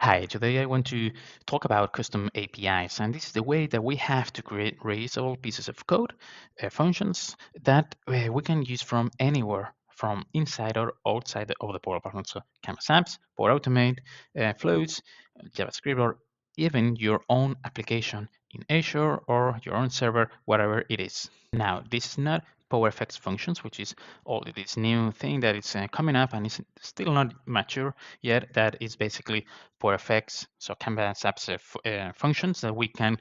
Hi, today I want to talk about custom APIs, and this is the way that we have to create reusable pieces of code, functions that we can use from anywhere, from inside or outside of the Power Platform. So Canvas apps, Power Automate, flows, JavaScript, or even your own application in Azure or your own server, whatever it is. Now, this is not PowerFX functions, which is all this new thing that is coming up and is still not mature yet. That is basically PowerFX, so Canvas apps functions that we can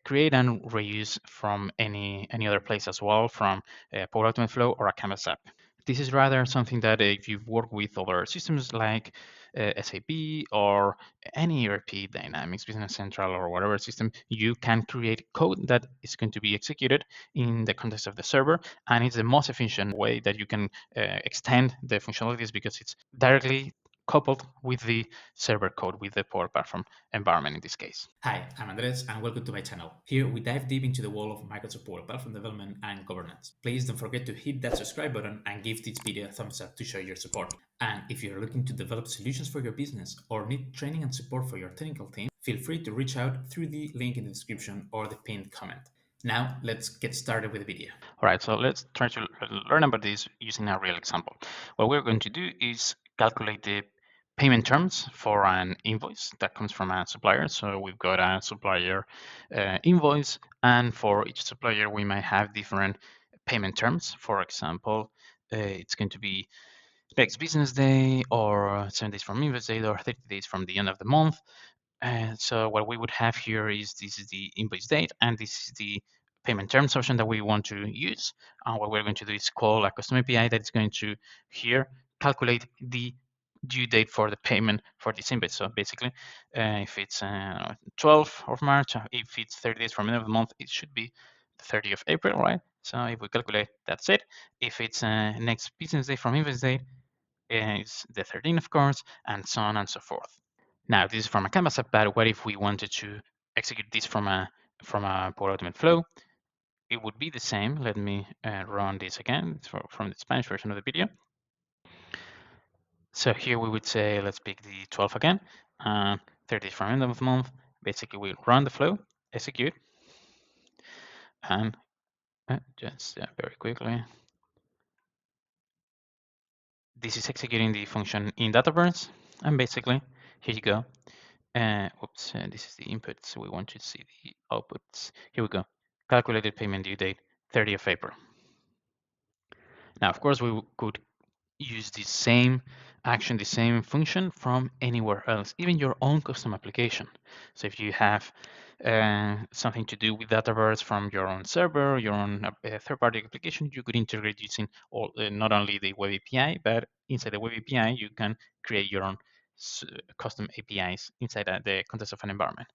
create and reuse from any other place as well, from Power Automate Flow or a Canvas app. This is rather something that if you've worked with other systems like SAP or any ERP, Dynamics, Business Central, or whatever system, you can create code that is going to be executed in the context of the server. And it's the most efficient way that you can extend the functionalities because it's directly coupled with the server code, with the Power Platform environment in this case. Hi, I'm Andres and welcome to my channel. Here we dive deep into the world of Microsoft Power Platform development and governance. Please don't forget to hit that subscribe button and give this video a thumbs up to show your support. And if you're looking to develop solutions for your business or need training and support for your technical team, feel free to reach out through the link in the description or the pinned comment. Now let's get started with the video. All right, so let's try to learn about this using a real example. What we're going to do is calculate the payment terms for an invoice that comes from a supplier. So we've got a supplier invoice, and for each supplier, we might have different payment terms. For example, it's going to be next business day, or 7 days from invoice date, or 30 days from the end of the month. So what we would have here is this is the invoice date, and this is the payment terms option that we want to use. And what we're going to do is call a custom API that is going to here calculate the due date for the payment for this invoice. So basically, if it's 12th of March, if it's 30 days from the end of the month, it should be the 30th of April, right? So if we calculate, that's it. If it's next business day from invoice date, it's the 13th, of course, and so on and so forth. Now, this is from a Canvas app, but what if we wanted to execute this from a Power Automate flow? It would be the same. Let me run this again from the Spanish version of the video. So here we would say, let's pick the 12th again, 30 from end of the month. Basically, we run the flow, execute, and just very quickly, this is executing the function in Dataverse, and basically, here you go. This is the input, so we want to see the outputs. Here we go. Calculated payment due date, 30th of April. Now, of course, we could use the same action, the same function from anywhere else, even your own custom application. So if you have something to do with Dataverse from your own server, your own third-party application, you could integrate using not only the web API, but inside the web API, you can create your own custom APIs inside the context of an environment.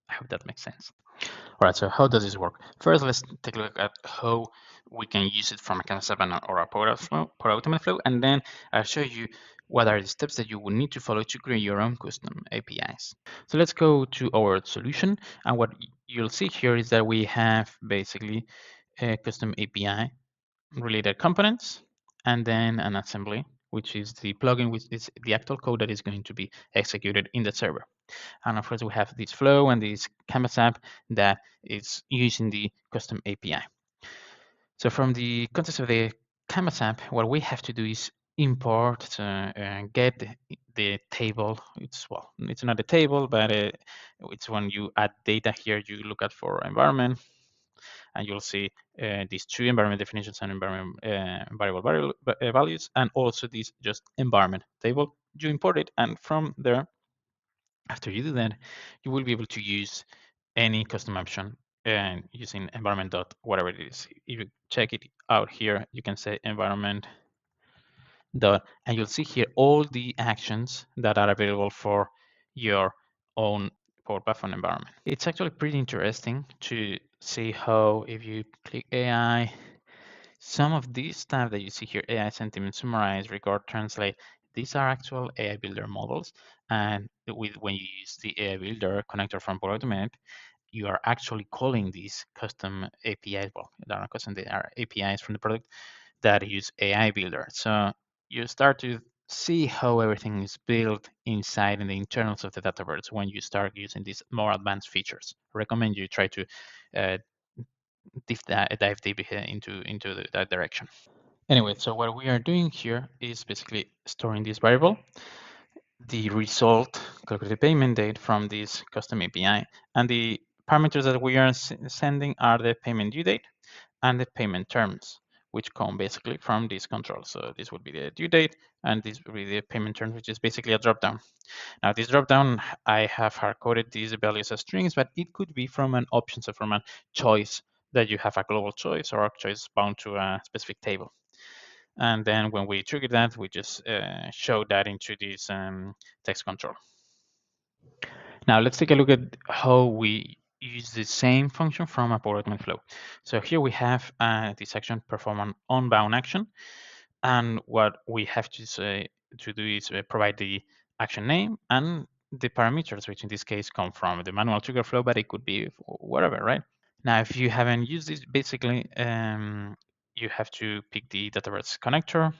I hope that makes sense. All right, so how does this work? First, let's take a look at how we can use it from a Canvas app or a Power Automate flow, and then I'll show you what are the steps that you will need to follow to create your own custom APIs. So let's go to our solution, and what you'll see here is that we have basically a custom API related components, and then an assembly, which is the plugin, which is the actual code that is going to be executed in the server. And of course, we have this flow and this Canvas app that is using the custom API. So from the context of the Canvas app, what we have to do is import and get the table. It's not a table, but it's when you add data here, you look at for environment, and you'll see these two environment definitions and environment variable values, and also this just environment table. You import it, and from there, after you do that, you will be able to use any custom option and using environment dot whatever it is. If you check it out here, you can say environment dot, and you'll see here all the actions that are available for your own Power Platform environment. It's actually pretty interesting to see how if you click AI, some of these stuff that you see here, AI sentiment, summarize, record, translate, these are actual AI builder models. And when you use the AI builder connector from Power Automate, you are actually calling these custom APIs. Well, they're not custom, they are APIs from the product that use AI builder. So you start to see how everything is built inside in the internals of the Dataverse when you start using these more advanced features. I recommend you try to uh, dive deep into that direction. Anyway, so what we are doing here is basically storing this variable, the result calculated payment date from this custom API, and the parameters that we are sending are the payment due date and the payment terms, which come basically from this control. So this would be the due date, and this would be the payment terms, which is basically a dropdown. Now this dropdown, I have hard-coded these values as strings, but it could be from an option, so from a choice that you have a global choice or a choice bound to a specific table. And then when we trigger that, we just show that into this text control. Now let's take a look at how we use the same function from a Power Automate flow. So here we have this action perform an onbound action, and what we have to say to do is provide the action name and the parameters, which in this case come from the manual trigger flow, but it could be whatever, right? Now, if you haven't used this, basically you have to pick the Dataverse connector,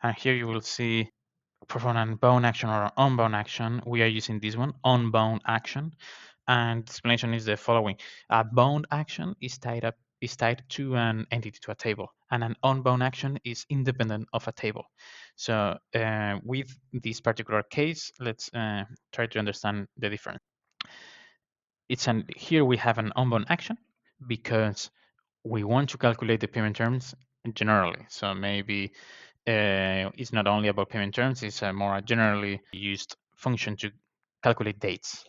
and here you will see perform an bound action or an unbound action. We are using this one, unbound action, and the explanation is the following: a bound action is tied to an entity, to a table, and an unbound action is independent of a table. So with this particular case, let's try to understand the difference. Here we have an unbound action because we want to calculate the payment terms generally. So maybe it's not only about payment terms, it's a more generally used function to calculate dates.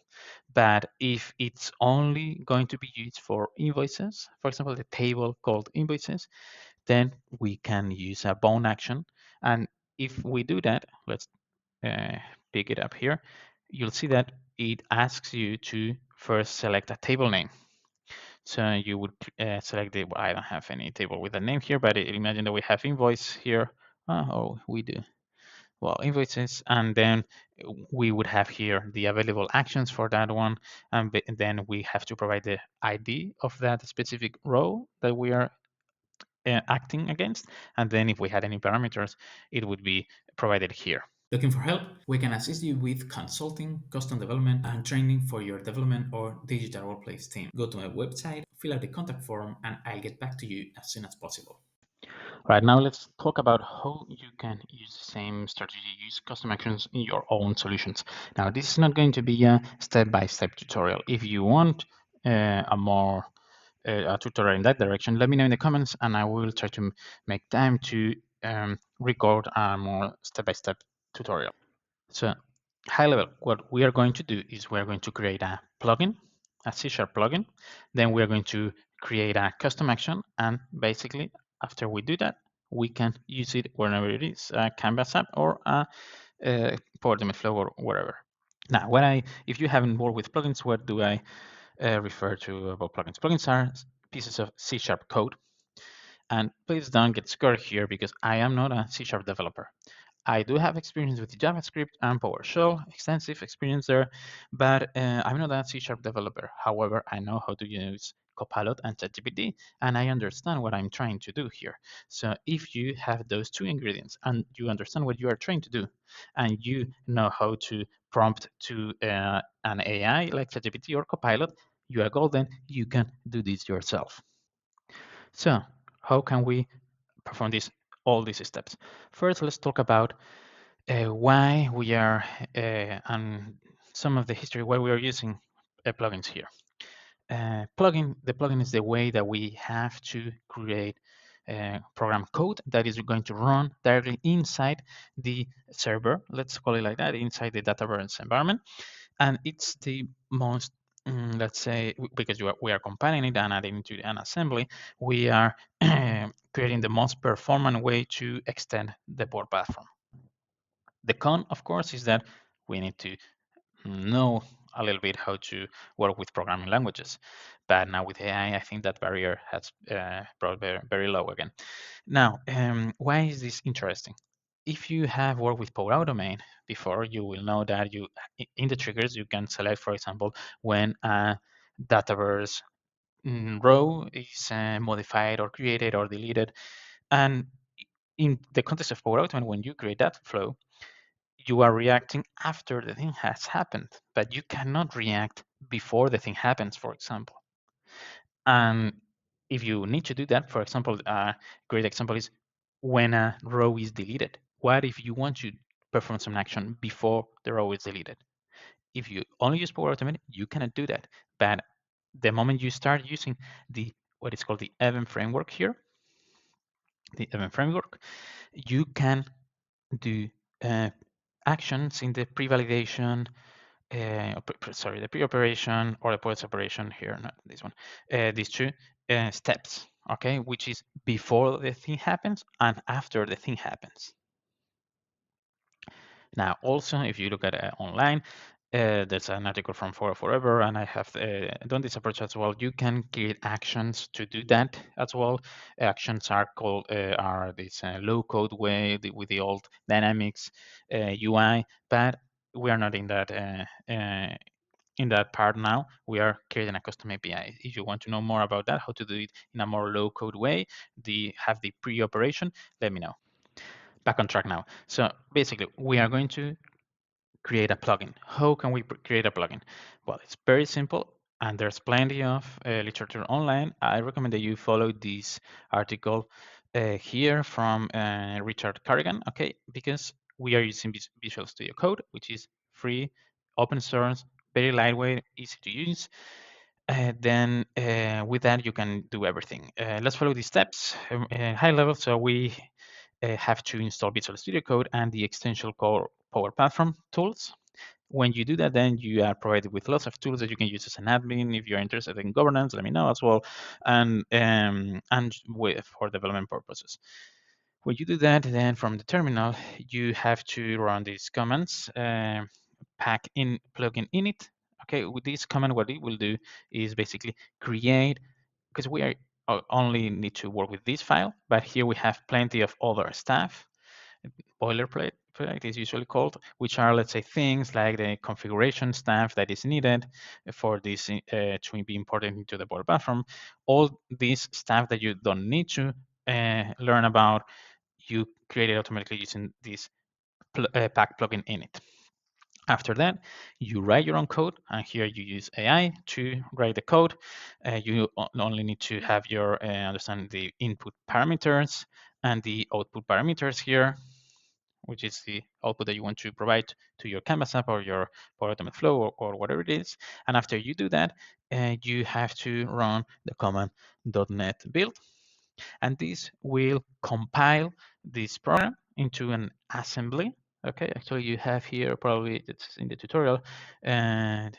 But if it's only going to be used for invoices, for example, the table called invoices, then we can use a bound action. And if we do that, let's uh, pick it up here, you'll see that it asks you to first select a table name. So you would select the, well, I don't have any table with a name here, but imagine that we have invoice here. Oh, we do. Well, invoices, and then we would have here the available actions for that one, and then we have to provide the ID of that specific row that we are acting against, and then if we had any parameters, it would be provided here. Looking for help? We can assist you with consulting, custom development, and training for your development or digital workplace team. Go to my website, fill out the contact form, and I'll get back to you as soon as possible. Right now, let's talk about how you can use the same strategy, use custom actions in your own solutions. Now, this is not going to be a step-by-step tutorial. If you want a more a tutorial in that direction, let me know in the comments, and I will try to make time to record a more step-by-step tutorial. So, high level, what we are going to do is we are going to create a plugin, a C# plugin. Then we are going to create a custom action, and basically, after we do that, we can use it wherever it is, a Canvas app or a Power Automate Flow or wherever. Now, if you haven't worked with plugins, what do I refer to about plugins? Plugins are pieces of C# code, and please don't get scared here because I am not a C# developer. I do have experience with JavaScript and PowerShell, extensive experience there, but I'm not a C# developer. However, I know how to use Copilot and ChatGPT, and I understand what I'm trying to do here. So if you have those two ingredients and you understand what you are trying to do, and you know how to prompt to an AI like ChatGPT or Copilot, you are golden. You can do this yourself. So how can we perform all these steps? First, let's talk about why we are and some of the history why we are using plugins here. The plugin is the way that we have to create program code that is going to run directly inside the server. Let's call it like that, inside the Dataverse environment, and it's the most let's say, because we are compiling it and adding to an assembly, we are creating the most performant way to extend the board platform. The con, of course, is that we need to know a little bit how to work with programming languages. But now with AI, I think that barrier has brought very, very low again. Now, why is this interesting? If you have worked with Power Automate before, you will know that in the triggers, you can select, for example, when a Dataverse row is modified or created or deleted. And in the context of Power Automate, when you create that flow, you are reacting after the thing has happened, but you cannot react before the thing happens, for example. And if you need to do that, for example, a great example is when a row is deleted. What if you want to perform some action before the row is deleted? If you only use Power Automate, you cannot do that. But the moment you start using the what is called the event framework here, the event framework, you can do actions in the pre-validation, sorry, the pre-operation or the post-operation here, not this one, these two steps, okay, which is before the thing happens and after the thing happens. Now, also, if you look at online, there's an article from Forever, and I have done this approach as well. You can create actions to do that as well. Actions are called are this low-code way with the old Dynamics UI, but we are not in that part now. We are creating a custom API. If you want to know more about that, how to do it in a more low-code way, have the pre-operation, let me know. Back on track now. So basically, we are going to create a plugin. How can we create a plugin? Well, it's very simple, and there's plenty of literature online. I recommend that you follow this article here from Richard Carrigan, okay? Because we are using Visual Studio Code, which is free, open source, very lightweight, easy to use. Then with that, you can do everything. Let's follow these steps high level. So we have to install Visual Studio Code and the extension called Power Platform tools. When you do that, then you are provided with lots of tools that you can use as an admin. If you're interested in governance, let me know as well, and for development purposes. When you do that, then from the terminal, you have to run these commands, pack in plugin init. Okay, with this command, what it will do is basically create, because we are only need to work with this file, but here we have plenty of other stuff. Boilerplate is usually called, which are, let's say, things like the configuration stuff that is needed for this to be imported into the Power Platform. All this stuff that you don't need to learn about, you create it automatically using this pack plugin init. After that, you write your own code, and here you use AI to write the code. You only need to have your understand the input parameters and the output parameters here, which is the output that you want to provide to your Canvas app or your Power Automate Flow or whatever it is. And after you do that, you have to run the command .NET build, and this will compile this program into an assembly. Okay, actually you have here, probably it's in the tutorial, and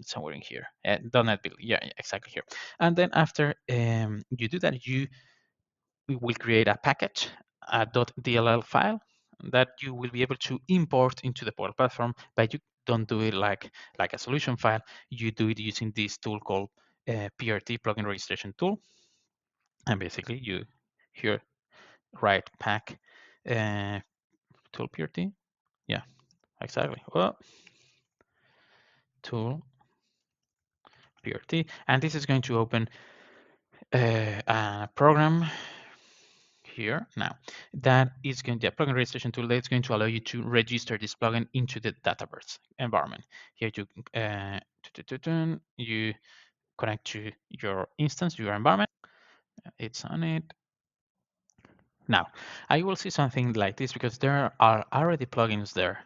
somewhere in here, .NET build, yeah, exactly here. And then after you do that, we will create a package, a .dll file that you will be able to import into the Power Platform, but you don't do it like a solution file. You do it using this tool called PRT, plugin registration tool. And basically you here write pack tool PRT. Yeah, exactly. Well, tool PRT, and this is going to open a program here now that is going to be a plugin registration tool that's going to allow you to register this plugin into the Dataverse environment. Here you connect to your instance, your environment. It's on it. Now, I will see something like this because there are already plugins there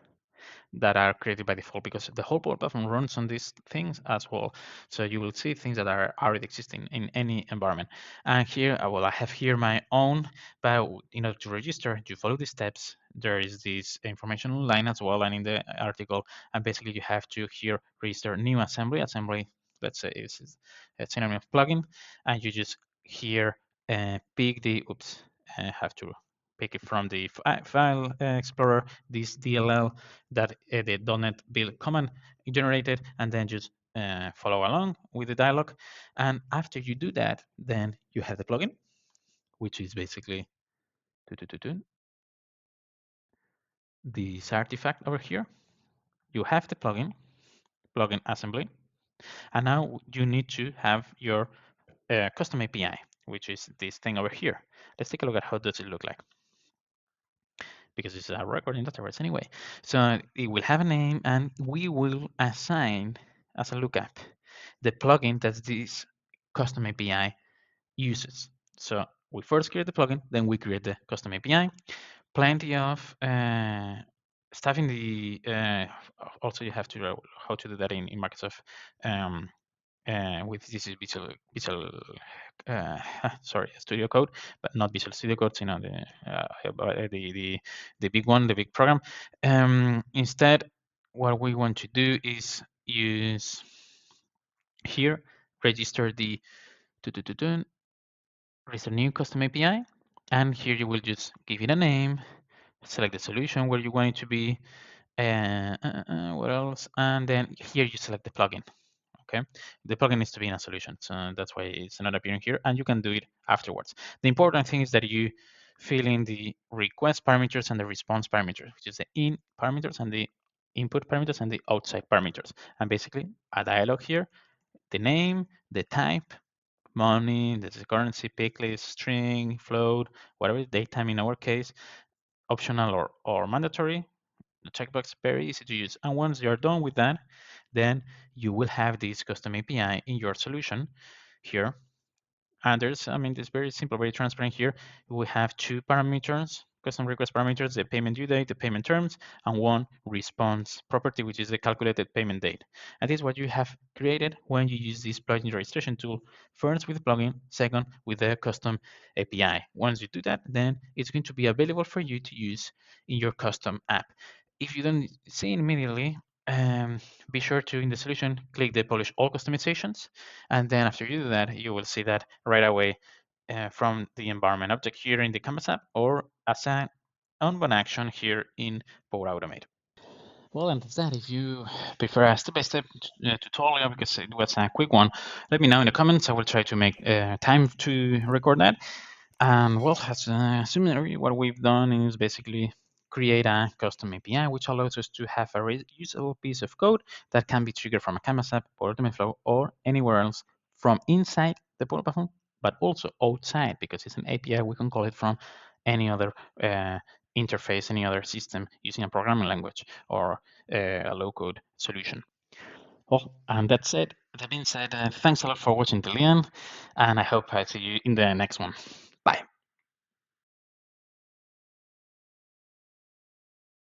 that are created by default, because the whole Power Platform runs on these things as well. So you will see things that are already existing in any environment. And here, well, I have here my own, but in order to register, you follow the steps. There is this information online as well, and in the article, and basically you have to here register new assembly. Assembly, let's say, is a synonym of plugin, and you just here pick the, oops, I have to pick it from the file explorer, this DLL that the .NET build command generated, and then just follow along with the dialog. And after you do that, then you have the plugin, which is basically this artifact over here. You have the plugin assembly, and now you need to have your custom API, which is this thing over here. Let's take a look at how does it look like. because it's a record in Dataverse anyway. So it will have a name, and we will assign as a lookup the plugin that this custom API uses. So we first create the plugin, then we create the custom API. Plenty of stuff in the. Also, you have to know how to do that in Microsoft. Um, with this is Visual sorry, Studio Code, but not Visual Studio Code, you know, the big one, the big program. Instead, what we want to do is use here, register the register new custom API, and here you will just give it a name, select the solution where you want it to be, what else, and then here you select the plugin. Okay, the plugin needs to be in a solution, so that's why it's not appearing here, and you can do it afterwards. The important thing is that you fill in the request parameters and the response parameters, which is the in parameters and the input parameters and the outside parameters, and basically a dialog here, the name, the type, money, the currency, pick list, string, float, whatever, datetime in our case, optional or mandatory. The checkbox very easy to use. And once you're done with that, then you will have this custom API in your solution here. And there's, I mean, it's very simple, very transparent here. We have two parameters, custom request parameters, the payment due date, the payment terms, and one response property, which is the calculated payment date. And this is what you have created when you use this plugin registration tool, first with the plugin, second with the custom API. Once you do that, then it's going to be available for you to use in your custom app. If you don't see it immediately, be sure to, in the solution, click the Publish All Customizations. And then after you do that, you will see that right away from the environment object here in the Canvas app, or as an on-one action here in Power Automate. Well, and that's that. If you prefer a step-by-step tutorial, because it was a quick one, let me know in the comments. I will try to make time to record that. And well, as a summary, what we've done is basically create a custom API, which allows us to have a reusable piece of code that can be triggered from a Canvas app or Automate Flow or anywhere else from inside the Power Platform, but also outside, because it's an API. We can call it from any other interface, any other system using a programming language or a low-code solution. Well, and that's it. That being said, thanks a lot for watching till the end, and I hope I see you in the next one. Bye.